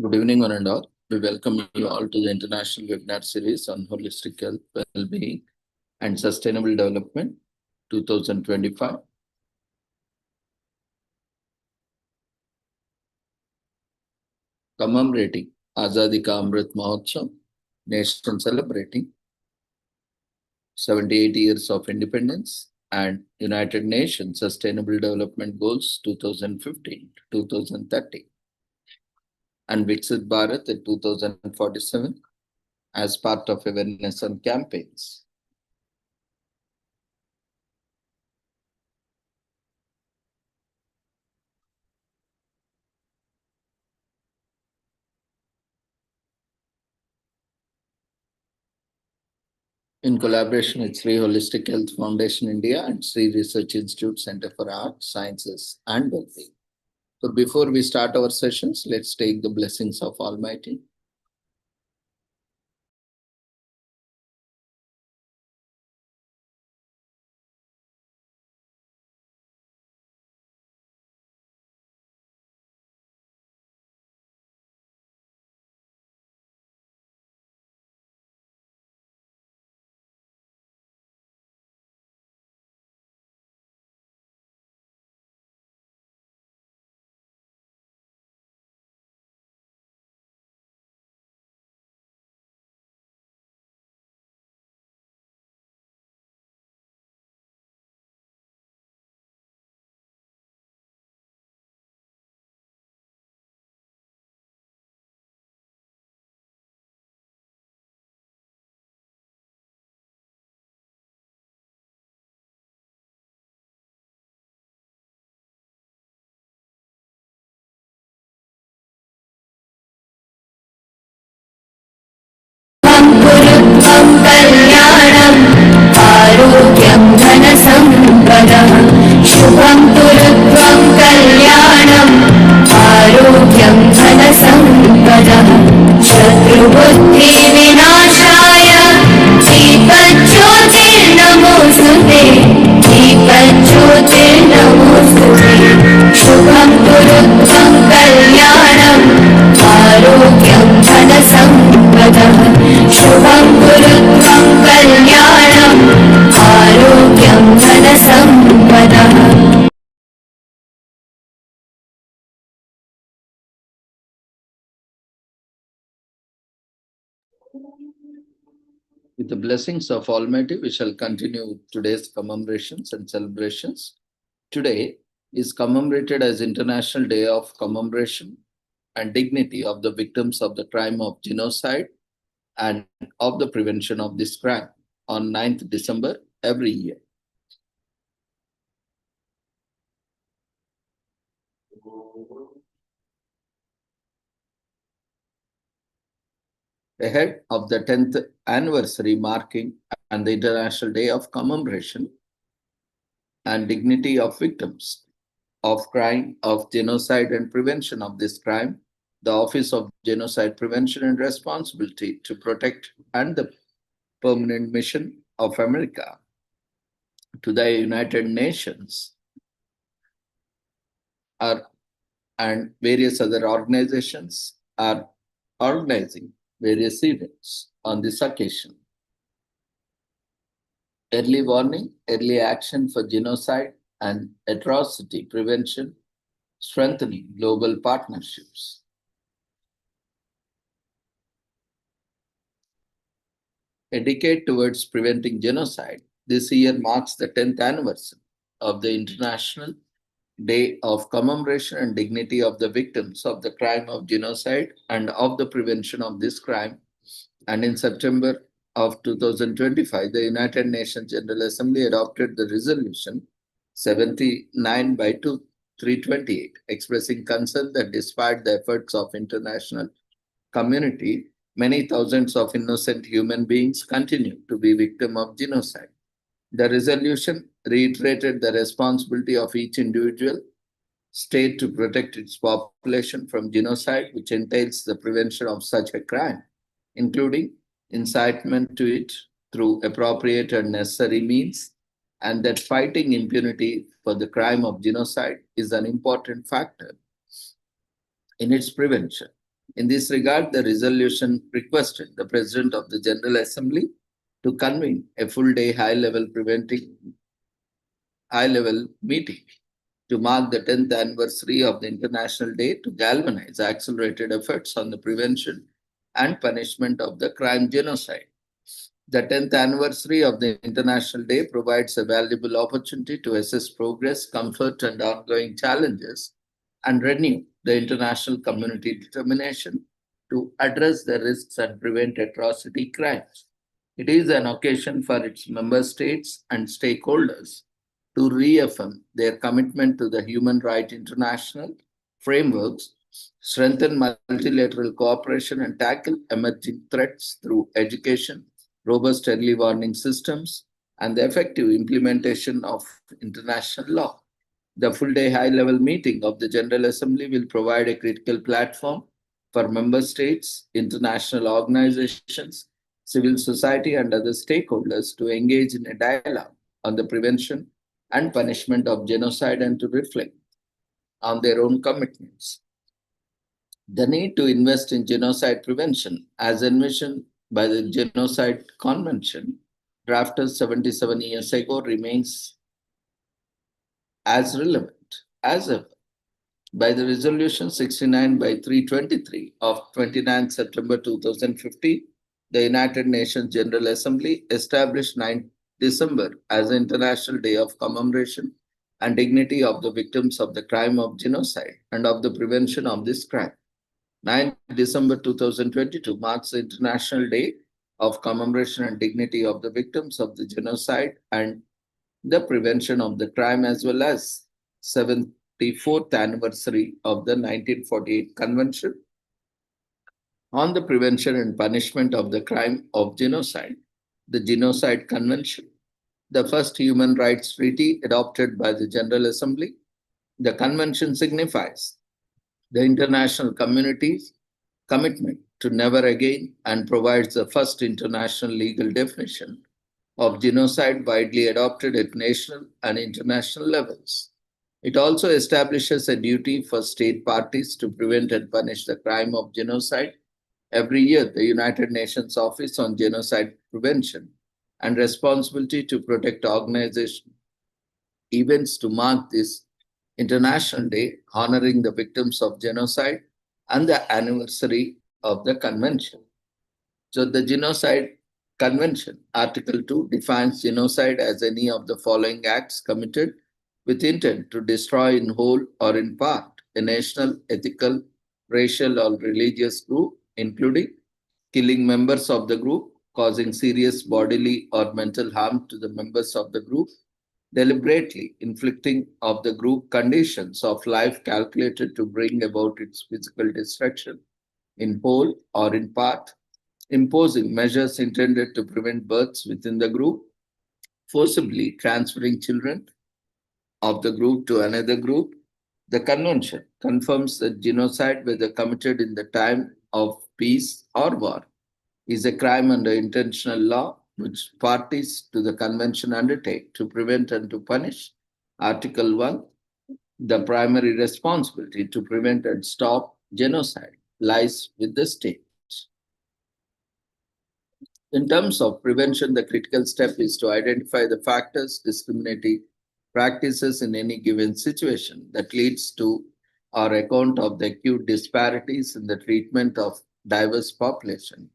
Good evening, one and all. We welcome you all to the international webinar series on holistic health, well-being, and sustainable development 2025. Commemorating Azadi Ka Amrit Mahotsav, nation celebrating 78 years of independence and United Nations Sustainable Development Goals 2015 to 2030 and Viksit Bharat in 2047 as part of awareness and campaigns. In collaboration with Sri Holistic Health Foundation India and Sri Research Institute Center for Art, Sciences and Wellbeing. So before we start our sessions, let's take the blessings of Almighty. आरोग्यं धनसम्पदः शुभं कुरुत्वं कल्याणम् आरोग्यं धनसम्पदः शत्रुबुद्धिविनाशाय दीपज्योतिर्नमोऽस्तुते दीपज्योतिर्नमोऽस्तुते शुभं कुरुत्वं कल्याणम् आरोग्यं धनसम्पदः शुभं कुरुत्वं कल्याणम् आरोग्यं धनसम्पदः With the blessings of Almighty, we shall continue today's commemorations and celebrations. Today is commemorated as International Day of Commemoration and Dignity of the Victims of the Crime of Genocide and of the Prevention of this Crime on 9th December every year. Ahead of the 10th anniversary marking and the International Day of Commemoration and Dignity of Victims of Crime of Genocide and Prevention of this Crime, the Office of Genocide Prevention and Responsibility to Protect and the Permanent Mission of America to the United Nations and various other organizations are organizing various events on this occasion. Early warning, early action for genocide and atrocity prevention, strengthening global partnerships. A decade towards preventing genocide, this year marks the 10th anniversary of the International Day of Commemoration and Dignity of the Victims of the Crime of Genocide and of the Prevention of this Crime. And in September of 2025, the United Nations General Assembly adopted the resolution 79 by 328, expressing concern that despite the efforts of international community, many thousands of innocent human beings continue to be victims of genocide. The resolution reiterated the responsibility of each individual state to protect its population from genocide, which entails the prevention of such a crime, including incitement to it through appropriate and necessary means, and that fighting impunity for the crime of genocide is an important factor in its prevention. In this regard, the resolution requested the President of the General Assembly to convene a full-day high-level meeting to mark the 10th anniversary of the International Day to galvanize accelerated efforts on the prevention and punishment of the crime genocide. The 10th anniversary of the International Day provides a valuable opportunity to assess progress, comfort, and ongoing challenges and renew the international community determination to address the risks and prevent atrocity crimes. It is an occasion for its member states and stakeholders to reaffirm their commitment to the human rights international frameworks, strengthen multilateral cooperation, and tackle emerging threats through education, robust early warning systems, and the effective implementation of international law. The full day high level meeting of the General Assembly will provide a critical platform for member states, international organizations, civil society, and other stakeholders to engage in a dialogue on the prevention and punishment of genocide and to reflect on their own commitments. The need to invest in genocide prevention, as envisioned by the Genocide Convention, drafted 77 years ago, remains as relevant as ever. By the Resolution 69 by 323 of 29 September 2015, the United Nations General Assembly established 9 December as the International Day of Commemoration and Dignity of the Victims of the Crime of Genocide and of the Prevention of this Crime. 9 December 2022 marks the International Day of Commemoration and Dignity of the Victims of the Genocide and the Prevention of the Crime, as well as 74th anniversary of the 1948 Convention on the Prevention and Punishment of the Crime of Genocide, the Genocide Convention, the first human rights treaty adopted by the General Assembly. The convention signifies the international community's commitment to never again and provides the first international legal definition of genocide widely adopted at national and international levels. It also establishes a duty for state parties to prevent and punish the crime of genocide. Every year, the United Nations Office on Genocide Prevention and Responsibility to Protect organization events to mark this International Day, honoring the victims of genocide and the anniversary of the convention. So, the Genocide Convention, Article 2, defines genocide as any of the following acts committed with intent to destroy in whole or in part a national, ethical, racial, or religious group, including killing members of the group, causing serious bodily or mental harm to the members of the group, deliberately inflicting of the group conditions of life calculated to bring about its physical destruction in whole or in part, imposing measures intended to prevent births within the group, forcibly transferring children of the group to another group. The convention confirms that genocide, whether committed in the time of peace or war, is a crime under international law which parties to the convention undertake to prevent and to punish. Article 1, the primary responsibility to prevent and stop genocide lies with the state. In terms of prevention, the critical step is to identify the factors, discriminating practices in any given situation that leads to or account of the acute disparities in the treatment of diverse population,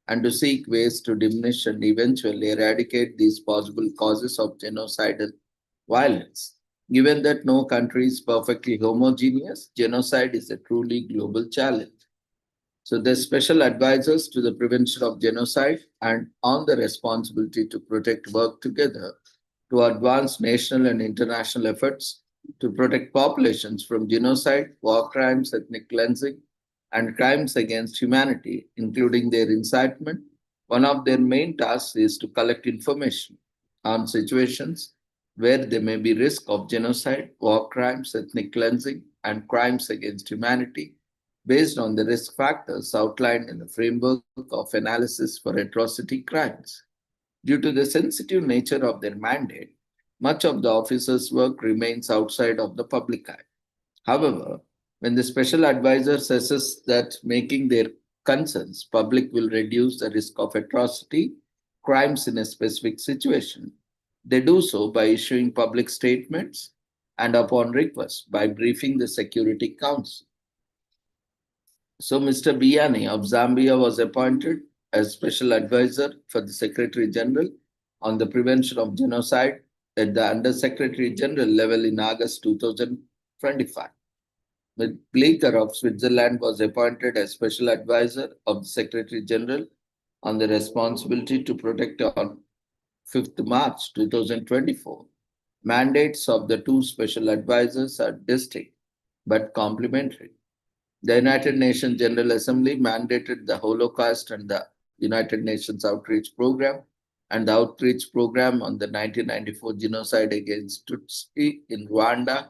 and to seek ways to diminish and eventually eradicate these possible causes of genocidal violence. Given that no country is perfectly homogeneous, genocide is a truly global challenge. So there's special advisors to the prevention of genocide and on the responsibility to protect work together to advance national and international efforts to protect populations from genocide, war crimes, ethnic cleansing, and crimes against humanity, including their incitement. One of their main tasks is to collect information on situations where there may be risk of genocide, war crimes, ethnic cleansing, and crimes against humanity based on the risk factors outlined in the framework of analysis for atrocity crimes. Due to the sensitive nature of their mandate, much of the officers' work remains outside of the public eye. However, When the special advisors assess that making their concerns public will reduce the risk of atrocity, crimes in a specific situation, they do so by issuing public statements and, upon request, by briefing the Security Council. So, Mr. Biani of Zambia was appointed as special advisor for the Secretary General on the prevention of genocide at the Under Secretary General level in August 2025. Bleeker of Switzerland was appointed as special advisor of the Secretary General on the responsibility to protect on 5th March 2024. Mandates of the two special advisors are distinct but complementary. The United Nations General Assembly mandated the Holocaust and the United Nations Outreach Program and the Outreach Program on the 1994 genocide against Tutsi in Rwanda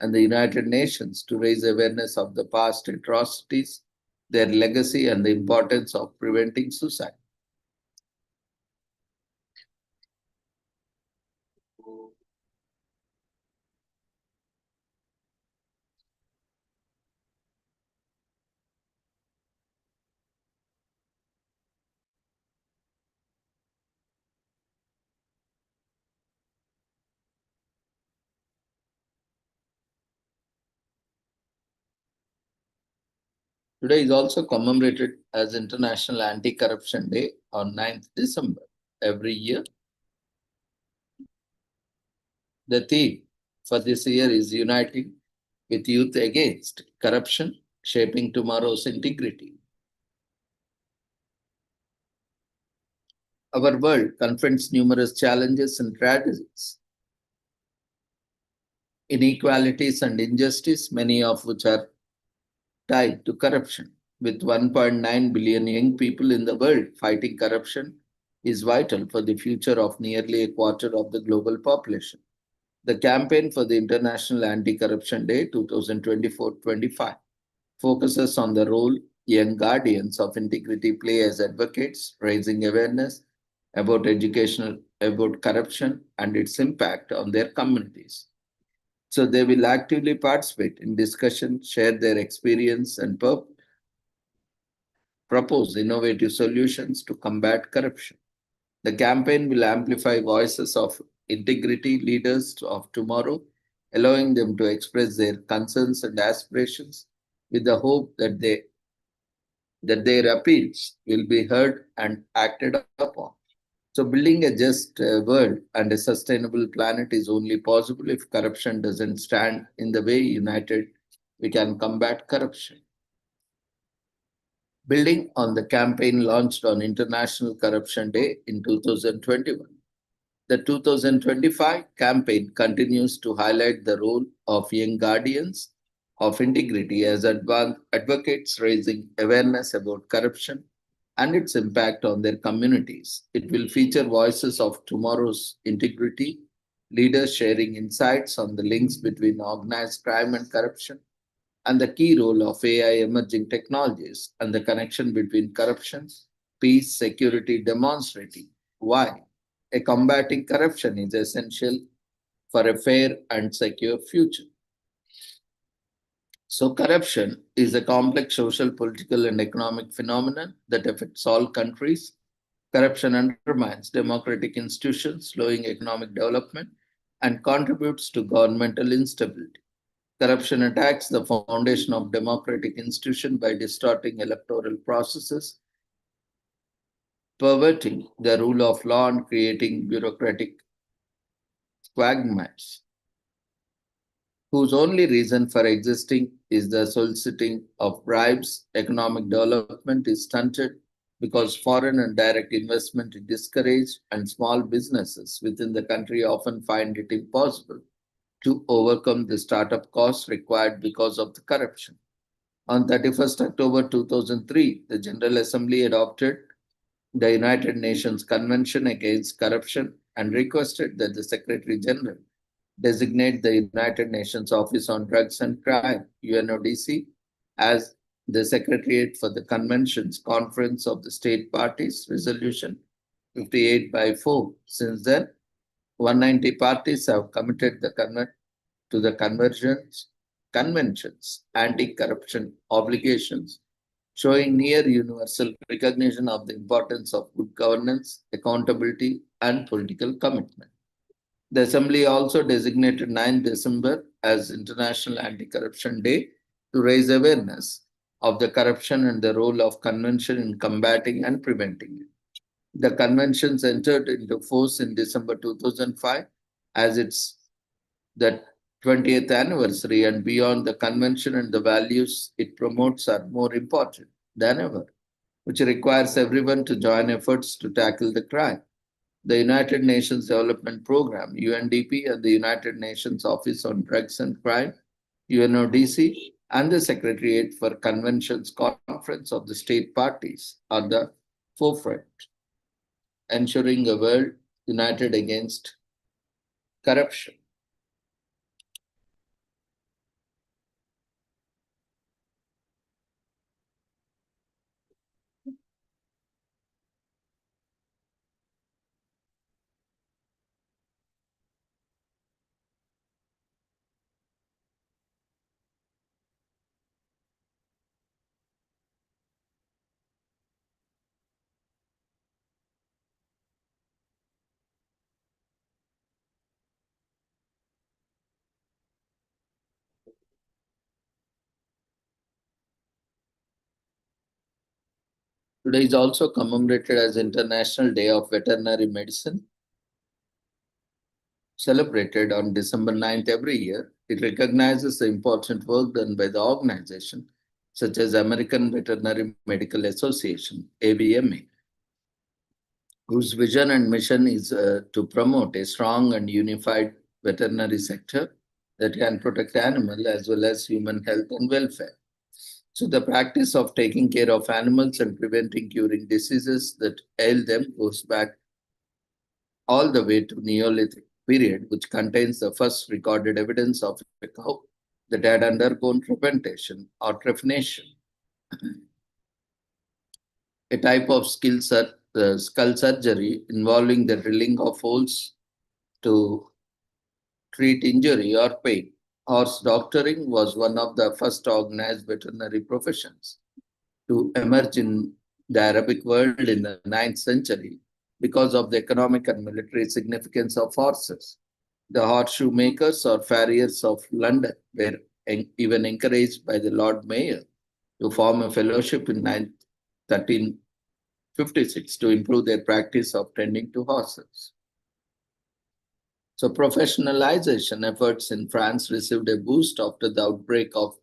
and the United Nations to raise awareness of the past atrocities, their legacy, and the importance of preventing suicide. Today is also commemorated as International Anti-Corruption Day on 9th December every year. The theme for this year is Uniting with Youth Against Corruption, Shaping Tomorrow's Integrity. Our world confronts numerous challenges and tragedies, inequalities and injustice, many of which are tied to corruption. With 1.9 billion young people in the world, fighting corruption is vital for the future of nearly a quarter of the global population. The campaign for the International Anti-Corruption Day 2024-25 focuses on the role young guardians of integrity play as advocates, raising awareness about corruption and its impact on their communities. So they will actively participate in discussion, share their experience, and propose innovative solutions to combat corruption. The campaign will amplify voices of integrity leaders of tomorrow, allowing them to express their concerns and aspirations with the hope that their appeals will be heard and acted upon. So building a just world and a sustainable planet is only possible if corruption doesn't stand in the way. United, we can combat corruption. Building on the campaign launched on International Corruption Day in 2021, the 2025 campaign continues to highlight the role of young guardians of integrity as advocates raising awareness about corruption and its impact on their communities. It will feature voices of tomorrow's integrity, leaders sharing insights on the links between organized crime and corruption, and the key role of AI emerging technologies and the connection between corruption, peace, security, demonstrating why a combating corruption is essential for a fair and secure future. So corruption is a complex social, political, and economic phenomenon that affects all countries. Corruption undermines democratic institutions, slowing economic development, and contributes to governmental instability. Corruption attacks the foundation of democratic institutions by distorting electoral processes, perverting the rule of law, and creating bureaucratic quagmires whose only reason for existing is the soliciting of bribes. Economic development is stunted because foreign and direct investment is discouraged, and small businesses within the country often find it impossible to overcome the startup costs required because of the corruption. On 31st October 2003, the General Assembly adopted the United Nations Convention Against Corruption and requested that the Secretary General designate the United Nations Office on Drugs and Crime, UNODC, as the Secretariat for the Convention's Conference of the State Parties, Resolution 58/4. Since then, 190 parties have committed to the convergence conventions, anti-corruption obligations, showing near universal recognition of the importance of good governance, accountability, and political commitment. The Assembly also designated 9 December as International Anti-Corruption Day to raise awareness of the corruption and the role of convention in combating and preventing it. The conventions entered into force in December 2005 as it's the 20th anniversary, and beyond, the convention and the values it promotes are more important than ever, which requires everyone to join efforts to tackle the crime. The United Nations Development Programme, UNDP, and the United Nations Office on Drugs and Crime, UNODC, and the Secretariat for Conventions Conference of the State Parties are the forefront, ensuring a world united against corruption. Today is also commemorated as International Day of Veterinary Medicine, celebrated on December 9th every year. It recognizes the important work done by the organization, such as American Veterinary Medical Association, AVMA, whose vision and mission is to promote a strong and unified veterinary sector that can protect animal as well as human health and welfare. So the practice of taking care of animals and preventing curing diseases that ail them goes back all the way to Neolithic period, which contains the first recorded evidence of a cow that had undergone trepanation or trephination, a type of skull surgery involving the drilling of holes to treat injury or pain. Horse doctoring was one of the first organized veterinary professions to emerge in the Arabic world in the 9th century because of the economic and military significance of horses. The horseshoe makers or farriers of London were even encouraged by the Lord Mayor to form a fellowship in 1356 to improve their practice of tending to horses. So professionalization efforts in France received a boost after the outbreak of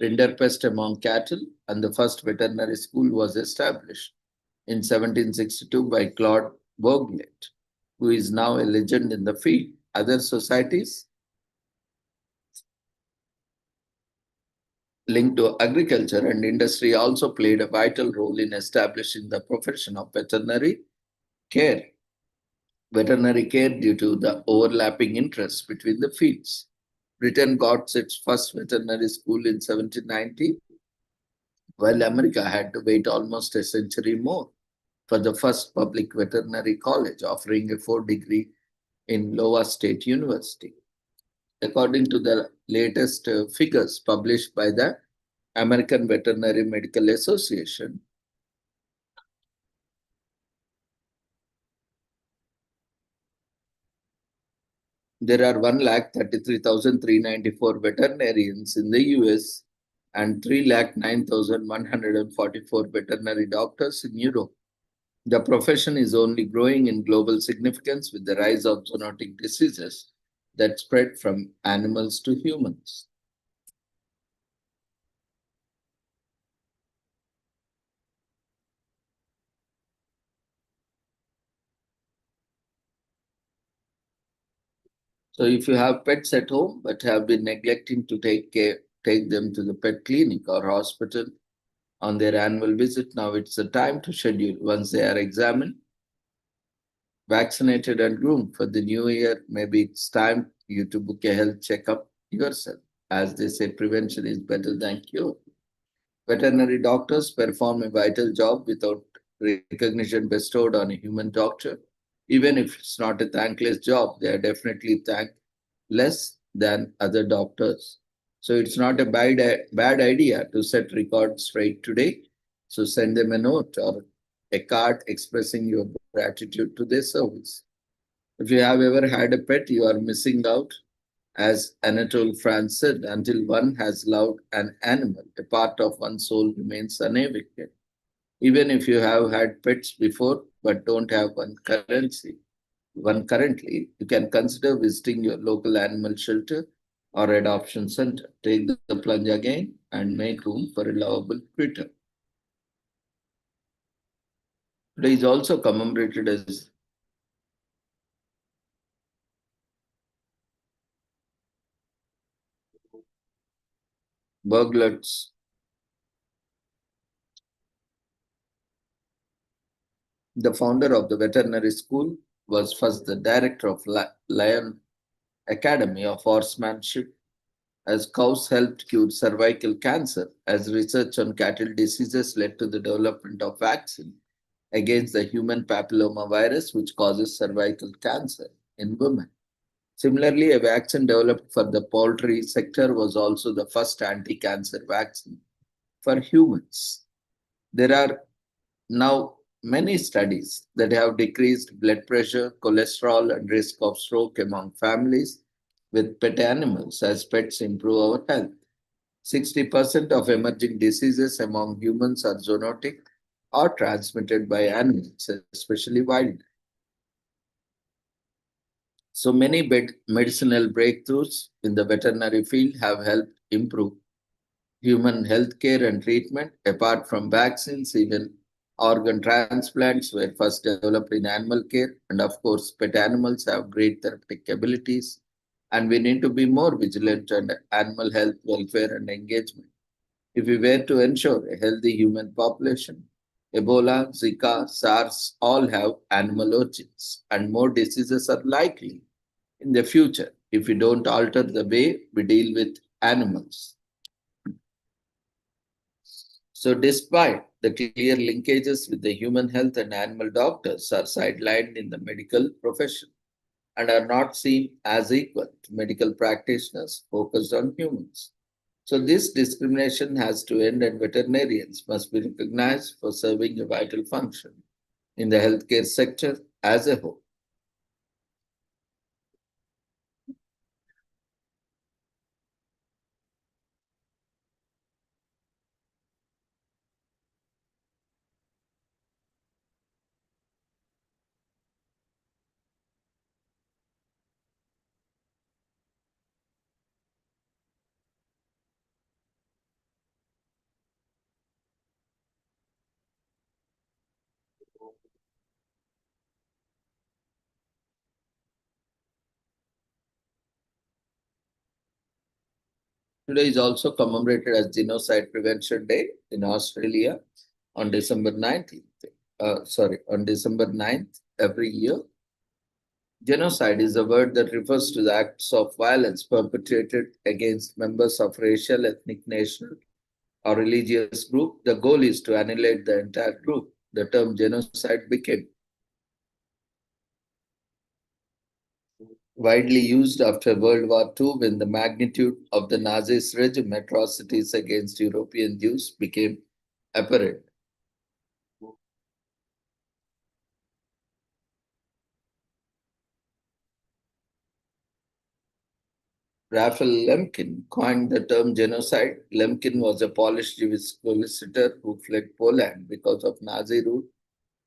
rinderpest among cattle, and the first veterinary school was established in 1762 by Claude Bourglet, who is now a legend in the field. Other societies linked to agriculture and industry also played a vital role in establishing the profession of veterinary care. Veterinary care due to the overlapping interests between the fields. Britain got its first veterinary school in 1790, while America had to wait almost a century more for the first public veterinary college, offering a 4-degree in Iowa State University. According to the latest figures published by the American Veterinary Medical Association, there are 1,33,394 veterinarians in the US and 3,09,144 veterinary doctors in Europe. The profession is only growing in global significance with the rise of zoonotic diseases that spread from animals to humans. So if you have pets at home but have been neglecting to take them to the pet clinic or hospital on their annual visit, now it's the time to schedule. Once they are examined, vaccinated and groomed for the new year, maybe it's time you to book a health checkup yourself. As they say, prevention is better than cure. Veterinary doctors perform a vital job without recognition bestowed on a human doctor. Even if it's not a thankless job, they are definitely thankless than other doctors. So it's not a bad idea to set records straight today. So send them a note or a card expressing your gratitude to their service. If you have ever had a pet, you are missing out. As Anatole France said, until one has loved an animal, a part of one's soul remains unevicted. Even if you have had pets before but don't have one currently, you can consider visiting your local animal shelter or adoption center. Take the plunge again and make room for a lovable critter. Today is also commemorated as Berglertz. The founder of the veterinary school was first the director of Lion Academy of Horsemanship. As cows helped cure cervical cancer, as research on cattle diseases led to the development of vaccine against the human papilloma virus, which causes cervical cancer in women. Similarly, a vaccine developed for the poultry sector was also the first anti-cancer vaccine for humans. There are now many studies that have decreased blood pressure, cholesterol, and risk of stroke among families with pet animals as pets improve our health. 60% of emerging diseases among humans are zoonotic or transmitted by animals, especially wild. So many medicinal breakthroughs in the veterinary field have helped improve human healthcare and treatment. Apart from vaccines, even organ transplants were first developed in animal care. And of course, pet animals have great therapeutic abilities. And we need to be more vigilant on animal health, welfare, and engagement. If we were to ensure a healthy human population, Ebola, Zika, SARS all have animal origins, and more diseases are likely in the future if we don't alter the way we deal with animals. So, despite the clear linkages with the human health, and animal doctors are sidelined in the medical profession and are not seen as equal to medical practitioners focused on humans. So, this discrimination has to end, and veterinarians must be recognized for serving a vital function in the healthcare sector as a whole. Today is also commemorated as Genocide Prevention Day in Australia on December 19th. On December 9th every year. Genocide is a word that refers to the acts of violence perpetrated against members of racial, ethnic, national, or religious group. The goal is to annihilate the entire group. The term genocide became widely used after World War II when the magnitude of the Nazis' regime atrocities against European Jews became apparent. Raphael Lemkin coined the term genocide. Lemkin was a Polish Jewish solicitor who fled Poland because of Nazi rule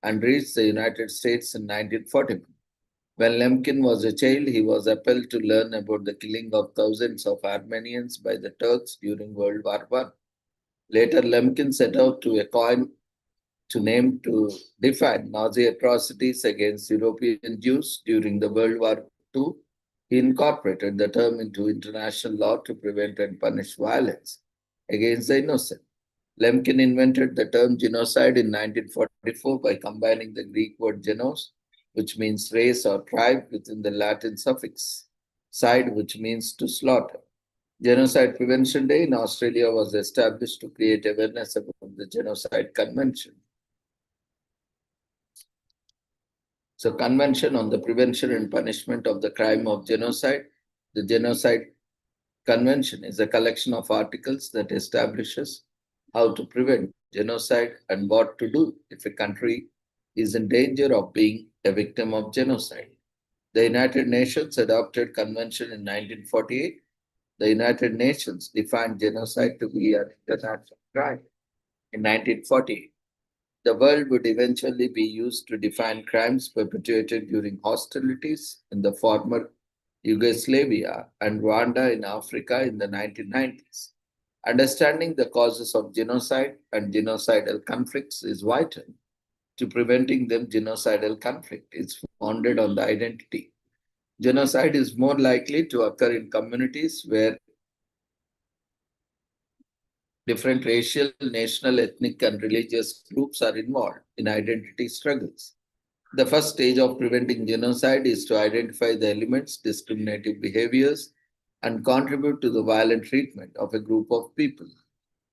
and reached the United States in 1941. When Lemkin was a child, he was appalled to learn about the killing of thousands of Armenians by the Turks during World War I. Later, Lemkin set out to coin to name to define Nazi atrocities against European Jews during the World War II. He incorporated the term into international law to prevent and punish violence against the innocent. Lemkin invented the term genocide in 1944 by combining the Greek word genos, which means race or tribe, within the Latin suffix side, which means to slaughter. Genocide Prevention Day in Australia was established to create awareness about the Genocide Convention. So, Convention on the Prevention and Punishment of the Crime of Genocide. The Genocide Convention is a collection of articles that establishes how to prevent genocide and what to do if a country is in danger of being a victim of genocide. The United Nations adopted convention in 1948. The United Nations defined genocide to be an international crime in 1948. The word would eventually be used to define crimes perpetrated during hostilities in the former Yugoslavia and Rwanda in Africa in the 1990s. Understanding the causes of genocide and genocidal conflicts is vital to preventing them. Genocidal conflict is founded on the identity. Genocide is more likely to occur in communities where different racial, national, ethnic, and religious groups are involved in identity struggles. The first stage of preventing genocide is to identify the elements, discriminative behaviors, and contribute to the violent treatment of a group of people.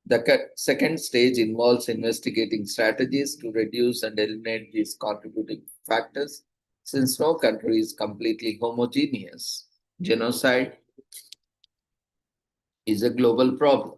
The second stage involves investigating strategies to reduce and eliminate these contributing factors, since no country is completely homogeneous. Genocide is a global problem.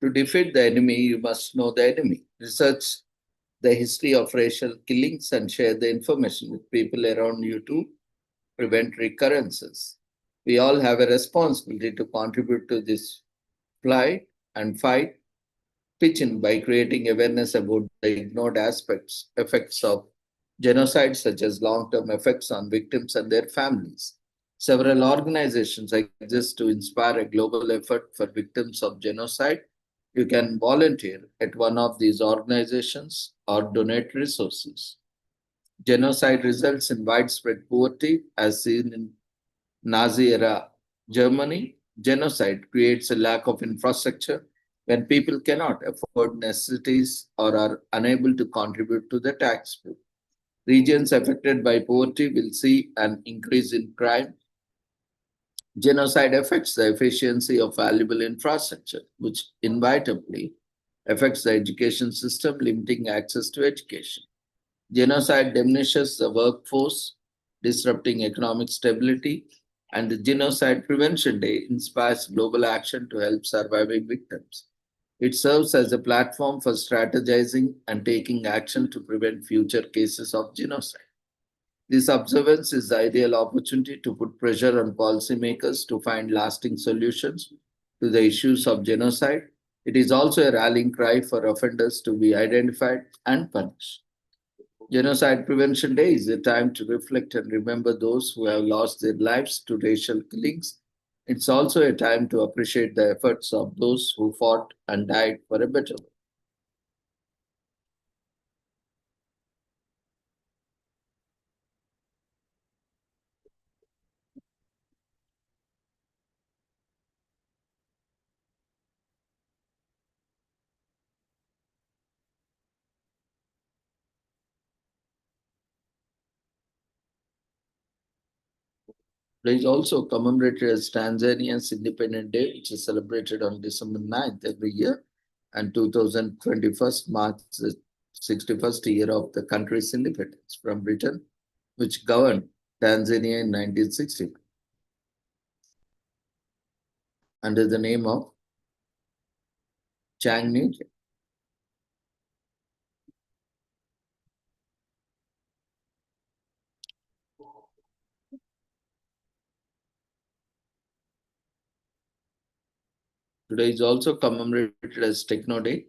To defeat the enemy, you must know the enemy. Research the history of racial killings and share the information with people around you to prevent recurrences. We all have a responsibility to contribute to this flight and fight pitch in by creating awareness about the ignored effects of genocide, such as long-term effects on victims and their families. Several organizations exist to inspire a global effort for victims of genocide. You can volunteer at one of these organizations or donate resources. Genocide results in widespread poverty, as seen in Nazi era Germany. Genocide creates a lack of infrastructure when people cannot afford necessities or are unable to contribute to the tax pool. Regions affected by poverty will see an increase in crime. Genocide affects the efficiency of valuable infrastructure, which inevitably affects the education system, limiting access to education. Genocide diminishes the workforce, disrupting economic stability, and the Genocide Prevention Day inspires global action to help surviving victims. It serves as a platform for strategizing and taking action to prevent future cases of genocide. This observance is the ideal opportunity to put pressure on policymakers to find lasting solutions to the issues of genocide. It is also a rallying cry for offenders to be identified and punished. Genocide Prevention Day is a time to reflect and remember those who have lost their lives to racial killings. It's also a time to appreciate the efforts of those who fought and died for a better world. It is also commemorated as Tanzania's Independence Day, which is celebrated on December 9th every year, and 2021 marks the 61st year of the country's independence from Britain, which governed Tanzania in 1960 under the name of Chang Newton. Today is also commemorated as Techno Day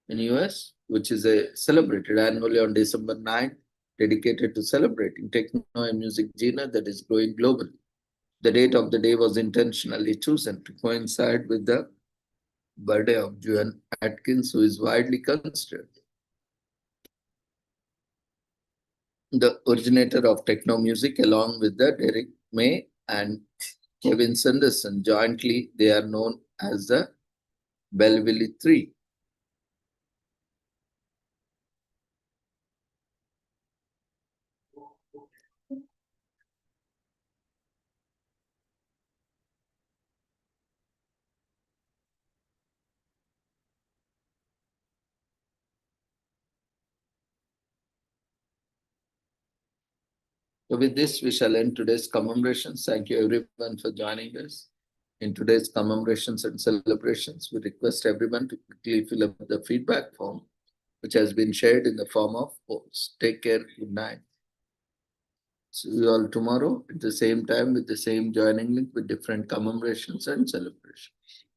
in US, which is celebrated annually on December 9th, dedicated to celebrating techno and music genre that is growing globally. The date of the day was intentionally chosen to coincide with the birthday of Joan Atkins, who is widely considered the originator of techno music, along with the Derek May and Kevin Sanderson. Jointly, they are known as the Belleville Three. So with this, we shall end today's commemorations. Thank you everyone for joining us. In today's commemorations and celebrations, we request everyone to quickly fill up the feedback form, which has been shared in the form of polls. Take care. Good night. See you all tomorrow at the same time with the same joining link with different commemorations and celebrations.